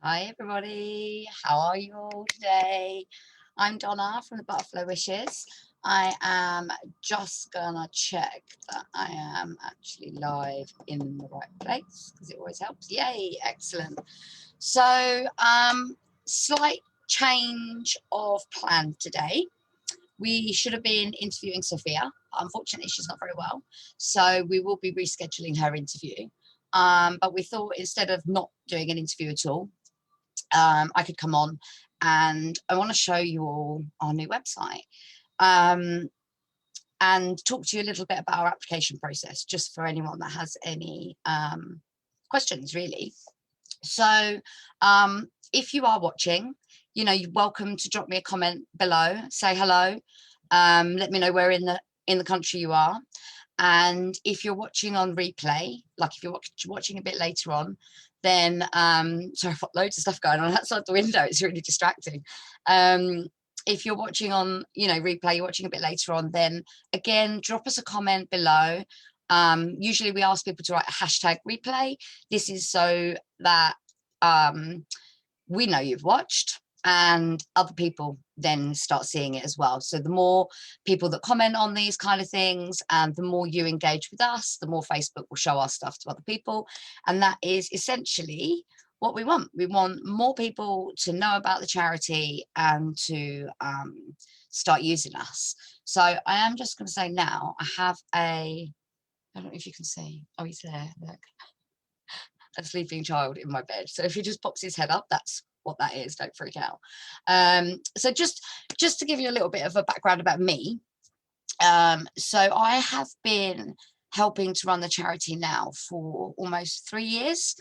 Hi everybody, how are you all today? I'm Donna from the Butterfly Wishes. I am just gonna check that I am actually live in the right place because it always helps. Yay, excellent. So, slight change of plan today. We should have been interviewing Sophia. Unfortunately, she's not very well, so we will be rescheduling her interview. But we thought instead of not doing an interview at all, I could come on and I want to show you all our new website and talk to you a little bit about our application process, just for anyone that has any questions, really. So if you are watching, you're welcome to drop me a comment below, say hello, let me know where in the country you are. And if you're watching on replay, like if you're watching a bit later on, then sorry, I've got loads of stuff going on outside the window, it's really distracting. If you're watching on replay, you're watching a bit later on, then again drop us a comment below. Usually we ask people to write a hashtag replay. This is so that we know you've watched and other people then start seeing it as well. So the more people that comment on these kind of things and the more you engage with us, the more Facebook will show our stuff to other people. And that is essentially what we want. We want more people to know about the charity and to start using us. So I am just going to say now, I have I don't know if you can see, oh, he's there, look, a sleeping child in my bed. So if he just pops his head up, that's what that is, don't freak out. So just to give you a little bit of a background about me, so I have been helping to run the charity now for almost 3 years.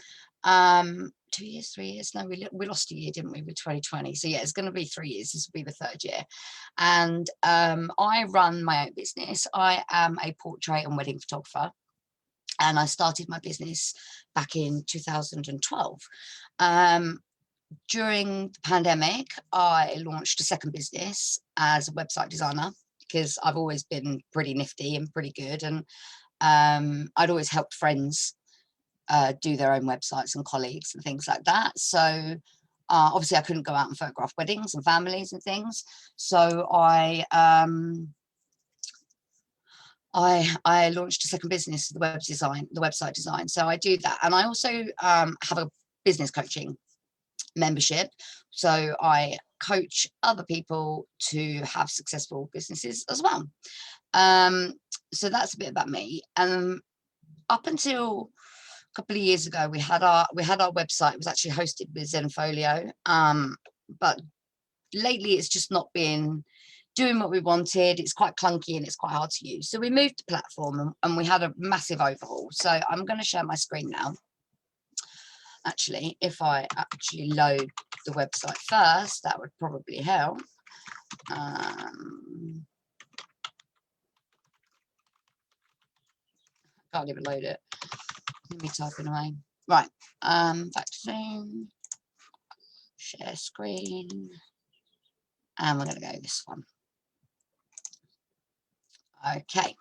2 years, 3 years, no, we lost a year, didn't we, with 2020? So yeah, it's going to be 3 years, this will be the third year. And I run my own business. I am a portrait and wedding photographer, and I started my business back in 2012. During the pandemic, I launched a second business as a website designer because I've always been pretty nifty and pretty good, and I'd always helped friends do their own websites and colleagues and things like that. So obviously I couldn't go out and photograph weddings and families and things, so I launched a second business, the website design. So I do that, and I also have a business coaching membership. So I coach other people to have successful businesses as well. So that's a bit about me. And up until a couple of years ago, we had our website. It was actually hosted with Zenfolio, but lately it's just not been doing what we wanted. It's quite clunky and it's quite hard to use. So we moved the platform and we had a massive overhaul. So I'm going to share my screen now. Actually, if I actually load the website first, that would probably help. Can't even load it. Let me type it away. Right. Back to Zoom. Share screen. And we're going to go this one. Okay.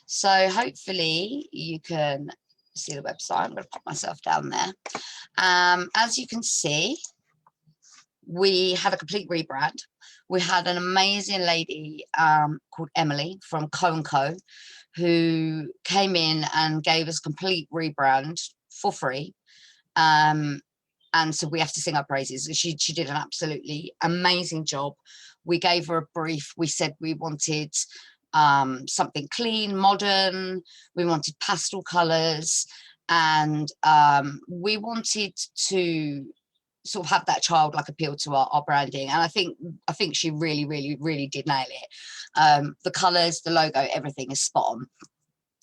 So hopefully you can see the website. I'm going to pop myself down there. As you can see, we had a complete rebrand. We had an amazing lady called Emily from Co & Co, who came in and gave us a complete rebrand for free. And so we have to sing our praises. She did an absolutely amazing job. We gave her a brief. We said we wanted something clean, modern. We wanted pastel colors, and we wanted to sort of have that childlike appeal to our branding. And I think she really did nail it. The colors, the logo, everything is spot on.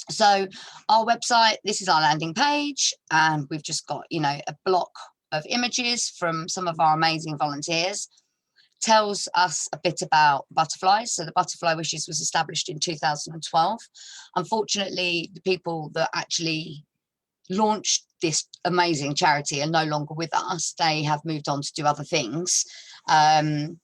So our website, this is our landing page, and we've just got a block of images from some of our amazing volunteers. Tells us a bit about butterflies. So the Butterfly Wishes was established in 2012. Unfortunately, the people that actually launched this amazing charity are no longer with us. They have moved on to do other things, but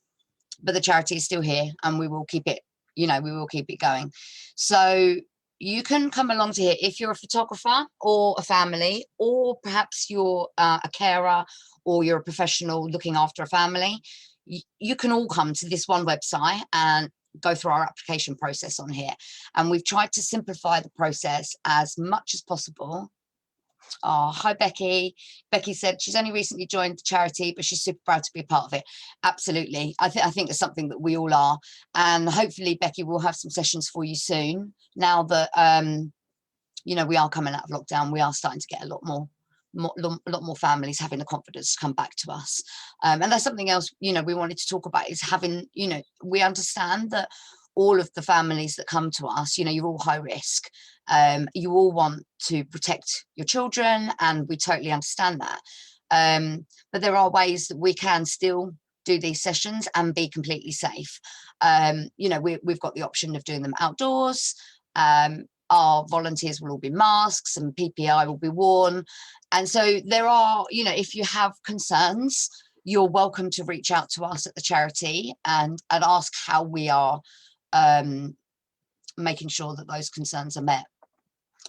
the charity is still here, and we will keep it, we will keep it going. So you can come along to here if you're a photographer or a family, or perhaps you're a carer, or you're a professional looking after a family. You can all come to this one website and go through our application process on here. And we've tried to simplify the process as much as possible. Oh, hi, Becky. Becky said she's only recently joined the charity, but she's super proud to be a part of it. Absolutely. I think it's something that we all are. And hopefully, Becky, will have some sessions for you soon. Now that, you know, we are coming out of lockdown, we are starting to get a lot more families having the confidence to come back to us. And that's something else, you know, we wanted to talk about, is having, you know, we understand that all of the families that come to us, you know, you're all high risk. You all want to protect your children, and we totally understand that. But there are ways that we can still do these sessions and be completely safe. You know, we've got the option of doing them outdoors. Our volunteers will all be masks, and PPI will be worn. And so there are, you know, if you have concerns, you're welcome to reach out to us at the charity and ask how we are making sure that those concerns are met.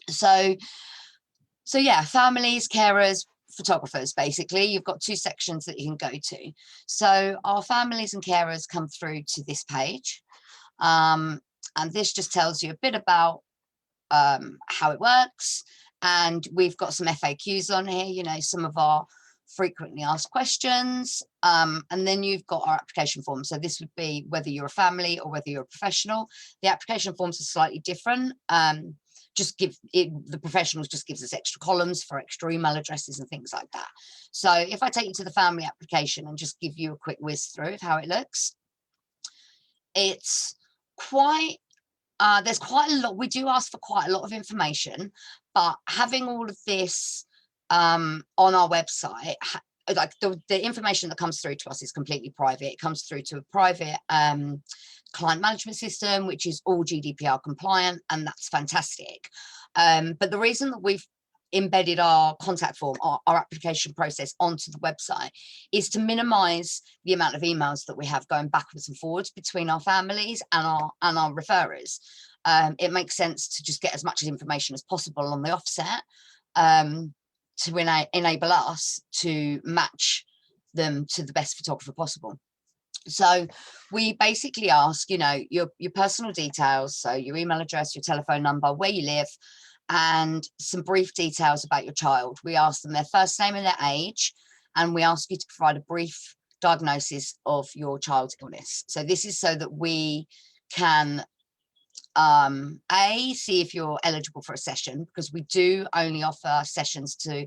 So yeah, families, carers, photographers, basically, you've got two sections that you can go to. So our families and carers come through to this page. And this just tells you a bit about how it works. And we've got some FAQs on here, you know, some of our frequently asked questions. And then you've got our application form. So this would be whether you're a family or whether you're a professional. The application forms are slightly different. Just give it, the professionals just gives us extra columns for extra email addresses and things like that. So if I take you to the family application and just give you a quick whiz through of how it looks, it's quite, there's quite a lot. We do ask for quite a lot of information, but having all of this on our website, like the information that comes through to us is completely private. It comes through to a private client management system, which is all GDPR compliant, and that's fantastic. But the reason that we've embedded our contact form, our application process onto the website, is to minimize the amount of emails that we have going backwards and forwards between our families and our referrers. It makes sense to just get as much information as possible on the offset, to enable us to match them to the best photographer possible. So we basically ask, you know, your personal details, so your email address, your telephone number, where you live, and some brief details about your child. We ask them their first name and their age, and we ask you to provide a brief diagnosis of your child's illness. So this is so that we can see if you're eligible for a session, because we do only offer sessions to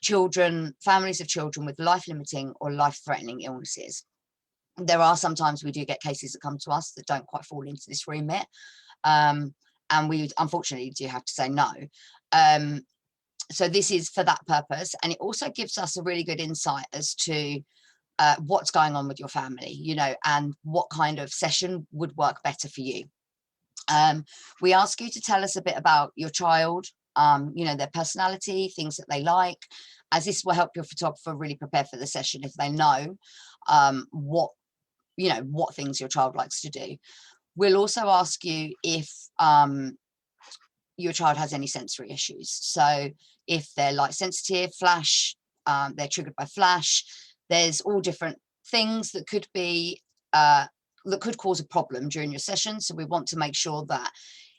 children, families of children with life-limiting or life-threatening illnesses. There are sometimes we do get cases that come to us that don't quite fall into this remit, and we unfortunately do have to say no. So this is for that purpose, and it also gives us a really good insight as to what's going on with your family, you know, and what kind of session would work better for you. We ask you to tell us a bit about your child, you know, their personality, things that they like, as this will help your photographer really prepare for the session if they know what things your child likes to do. We'll also ask you if your child has any sensory issues. So if they're light sensitive, flash, they're triggered by flash, there's all different things that could be that could cause a problem during your session. So we want to make sure that,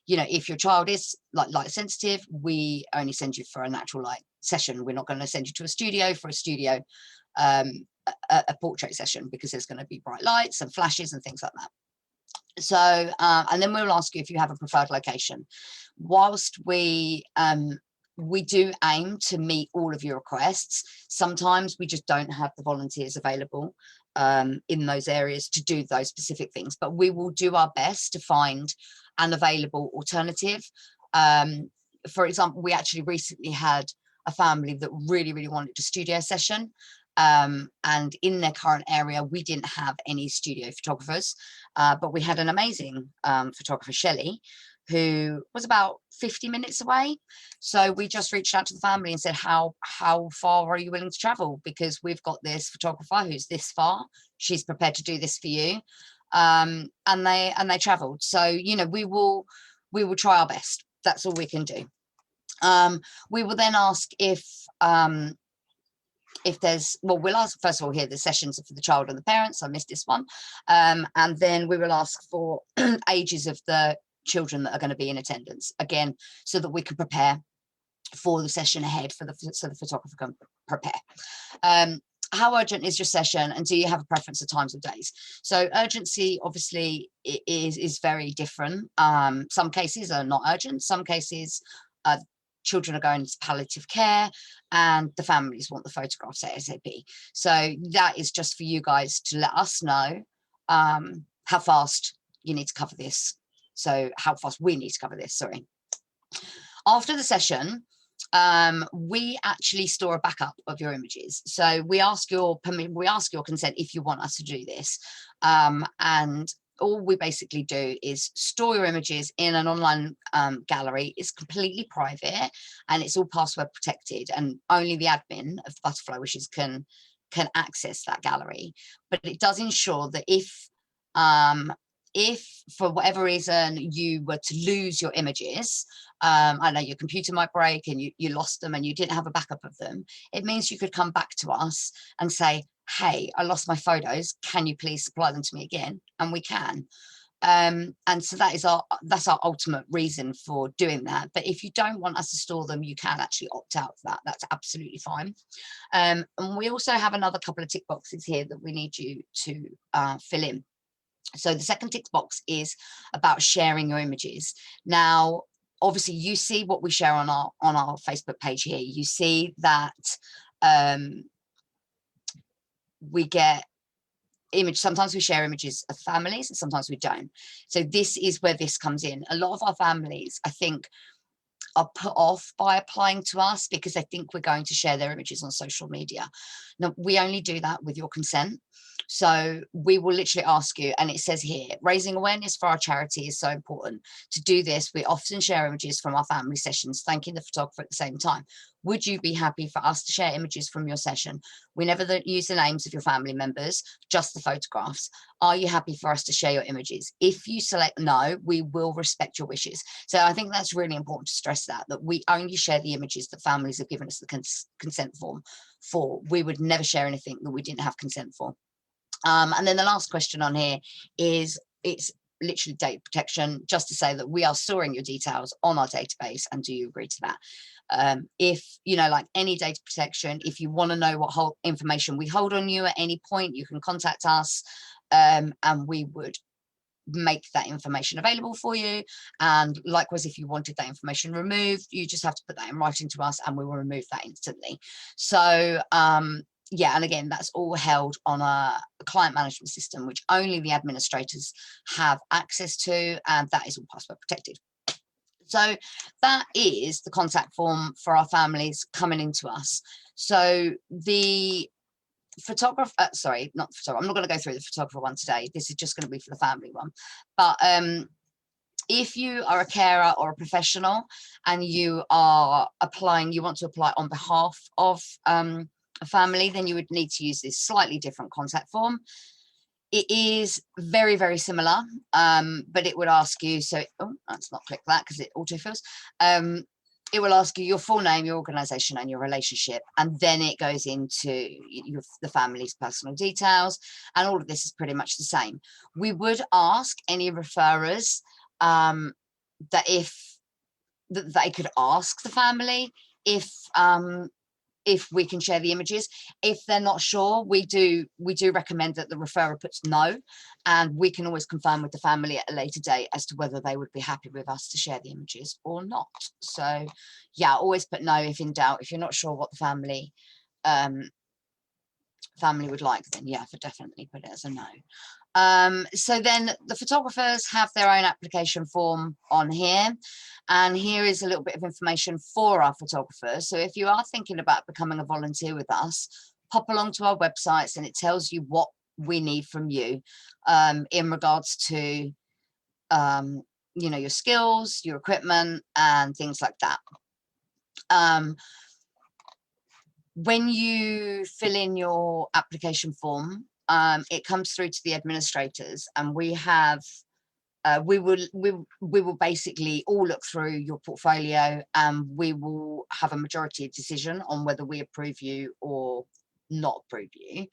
you know, if your child is like light sensitive, we only send you for a natural light session. We're not going to send you to a studio for a portrait session, because there's going to be bright lights and flashes and things like that. So and then we'll ask you if you have a preferred location. Whilst we do aim to meet all of your requests, sometimes we just don't have the volunteers available in those areas to do those specific things, but we will do our best to find an available alternative. For example, we actually recently had a family that really wanted a studio session, and in their current area we didn't have any studio photographers, but we had an amazing photographer, Shelley, who was about 50 minutes away. So we just reached out to the family and said, how far are you willing to travel, because we've got this photographer who's this far, she's prepared to do this for you. And they traveled. So, you know, we will try our best. That's all we can do. We will then ask if there's, well, we'll ask first of all here the sessions are for the child and the parents. I missed this one. And then we will ask for ages of the children that are going to be in attendance, again, so that we can prepare for the session ahead, so the photographer can prepare. How urgent is your session, and do you have a preference of times of days? So urgency obviously is very different. Some cases are not urgent, some cases children are going into palliative care and the families want the photographs ASAP. So that is just for you guys to let us know how fast you need to cover this. So how fast we need to cover this, sorry. After the session, we actually store a backup of your images. So we ask your permission, we ask your consent if you want us to do this. And all we basically do is store your images in an online gallery. It's completely private and it's all password protected, and only the admin of Butterfly Wishes can access that gallery. But it does ensure that if for whatever reason you were to lose your images, I know your computer might break and you lost them and you didn't have a backup of them, it means you could come back to us and say, hey, I lost my photos, can you please supply them to me again? And we can. And so that's our ultimate reason for doing that. But if you don't want us to store them, you can actually opt out of that. That's absolutely fine. And we also have another couple of tick boxes here that we need you to fill in. So the second tick box is about sharing your images. Now, obviously you see what we share on our Facebook page here. You see that we get image, sometimes we share images of families and sometimes we don't. So this is where this comes in. A lot of our families, I think, are put off by applying to us because they think we're going to share their images on social media. Now, we only do that with your consent. So we will literally ask you, and it says here, raising awareness for our charity is so important. To do this, we often share images from our family sessions, thanking the photographer at the same time. Would you be happy for us to share images from your session? We never use the names of your family members, just the photographs. Are you happy for us to share your images? If you select no, we will respect your wishes. So I think that's really important to stress that we only share the images that families have given us the consent form for. We would never share anything that we didn't have consent for. And then the last question on here is, it's literally data protection, just to say that we are storing your details on our database, and do you agree to that? If, you know, like any data protection, if you want to know what whole information we hold on you at any point, you can contact us, and we would make that information available for you. And likewise, if you wanted that information removed, you just have to put that in writing to us and we will remove that instantly. So yeah, and again, that's all held on a client management system, which only the administrators have access to, and that is all password protected. So that is the contact form for our families coming into us. So the photographer, sorry, not the photographer, I'm not going to go through the photographer one today. This is just going to be for the family one. But if you are a carer or a professional and you are applying, you want to apply on behalf of a family, then you would need to use this slightly different contact form. It is very, very similar, but it would ask you, so, oh, let's not click that because it autofills. It will ask you your full name, your organisation and your relationship, and then it goes into the family's personal details, and all of this is pretty much the same. We would ask any referrers that they could ask the family if we can share the images. If they're not sure, we do recommend that the referrer puts no, and we can always confirm with the family at a later date as to whether they would be happy with us to share the images or not. So yeah, always put no if in doubt. If you're not sure what the family would like, then yeah, for definitely put it as a no. So then the photographers have their own application form on here, and here is a little bit of information for our photographers. So if you are thinking about becoming a volunteer with us, pop along to our websites and it tells you what we need from you in regards to you know, your skills, your equipment and things like that. When you fill in your application form, it comes through to the administrators, and we have we will basically all look through your portfolio, and we will have a majority decision on whether we approve you or not approve you.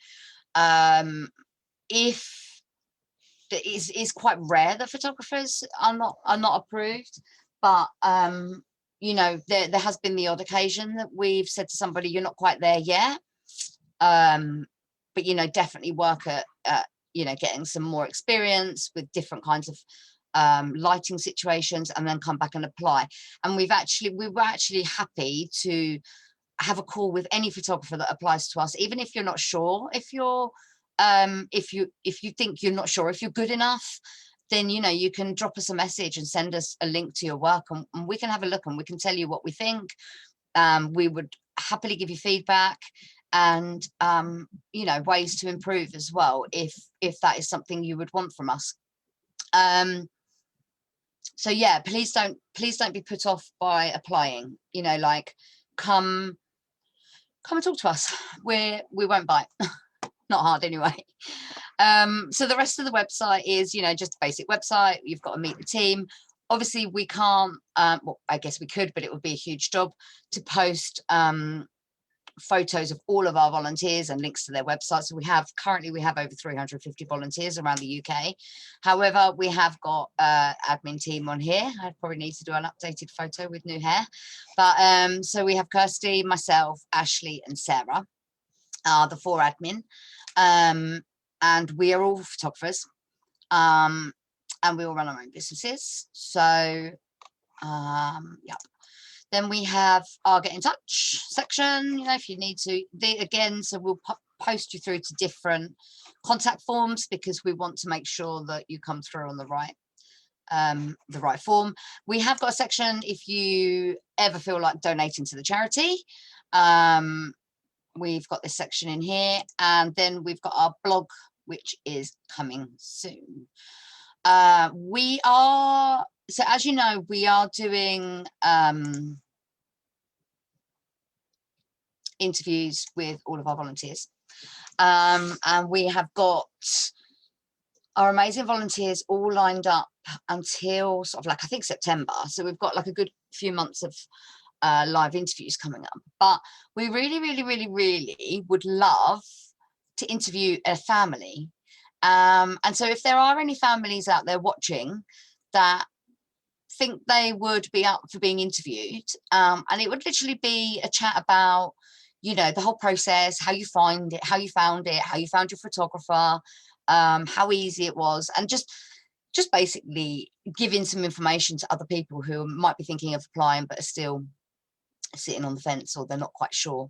If it's quite rare that photographers are not approved, but you know, there has been the odd occasion that we've said to somebody, you're not quite there yet, but you know, definitely work at you know, getting some more experience with different kinds of lighting situations, and then come back and apply. And we were actually happy to have a call with any photographer that applies to us, even if you're not sure, if you think you're not sure if you're good enough, then you know, you can drop us a message and send us a link to your work, and we can have a look and we can tell you what we think. We would happily give you feedback, and you know, ways to improve as well, if that is something you would want from us. So yeah, please don't be put off by applying. You know, like, come and talk to us. We won't bite. Not hard anyway. So the rest of the website is, you know, just a basic website. You've got to meet the team. Obviously we can't, well, I guess we could, but it would be a huge job to post photos of all of our volunteers and links to their website. So currently we have over 350 volunteers around the UK. However, we have got admin team on here. I probably need to do an updated photo with new hair, but so we have Kirsty, myself, Ashley and Sarah, the 4 admin, and we are all photographers, and we all run our own businesses. So yeah. Then we have our get in touch section, you know, if you need to, again, so we'll post you through to different contact forms, because we want to make sure that you come through on the right form. We have got a section if you ever feel like donating to the charity. We've got this section in here, and then we've got our blog, which is coming soon. So as you know, we are doing interviews with all of our volunteers, and we have got our amazing volunteers all lined up until sort of like, I think, September. So we've got like a good few months of live interviews coming up, but we really would love to interview a family. And so if there are any families out there watching that think they would be up for being interviewed, and it would literally be a chat about, you know, the whole process, how you found it, how you found your photographer, how easy it was, and just basically giving some information to other people who might be thinking of applying but are still sitting on the fence, or they're not quite sure.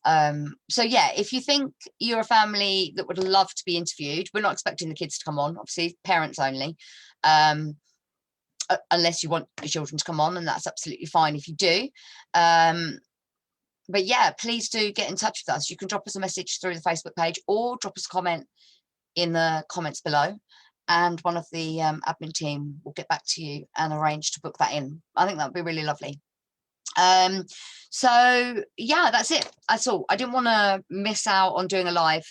So yeah, if you think you're a family that would love to be interviewed, we're not expecting the kids to come on, obviously parents only, unless you want your children to come on, and that's absolutely fine if you do. But yeah, please do get in touch with us. You can drop us a message through the Facebook page, or drop us a comment in the comments below, and one of the admin team will get back to you and arrange to book that in. I think that would be really lovely. So yeah, that's it. That's all. I didn't want to miss out on doing a live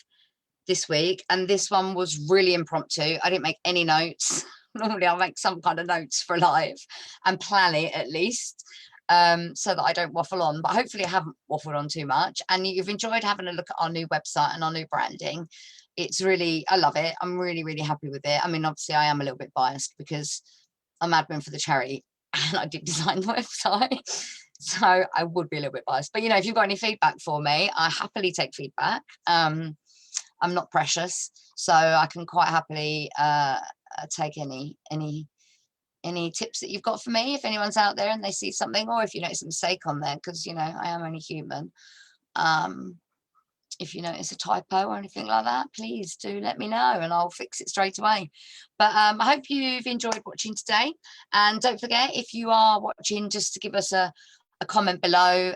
this week, and this one was really impromptu. I didn't make any notes. Normally I'll make some kind of notes for a live and plan it at least, so that I don't waffle on, but hopefully I haven't waffled on too much, and you've enjoyed having a look at our new website and our new branding. It's really, I love it. I'm really happy with it. I mean, obviously I am a little bit biased because I'm admin for the charity and I did design the website, so I would be a little bit biased. But you know, if you've got any feedback for me, I happily take feedback. I'm not precious, so I can quite happily take any tips that you've got for me, if anyone's out there and they see something, or if you notice a mistake on there, because you know, I am only human. If you notice a typo or anything like that, please do let me know and I'll fix it straight away. But I hope you've enjoyed watching today, and don't forget, if you are watching, just to give us a comment below,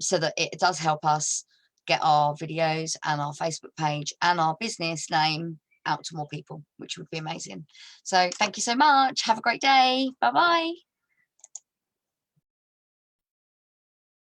so that it does help us get our videos and our Facebook page and our business name out to more people, which would be amazing. So thank you so much. Have a great day. Bye bye.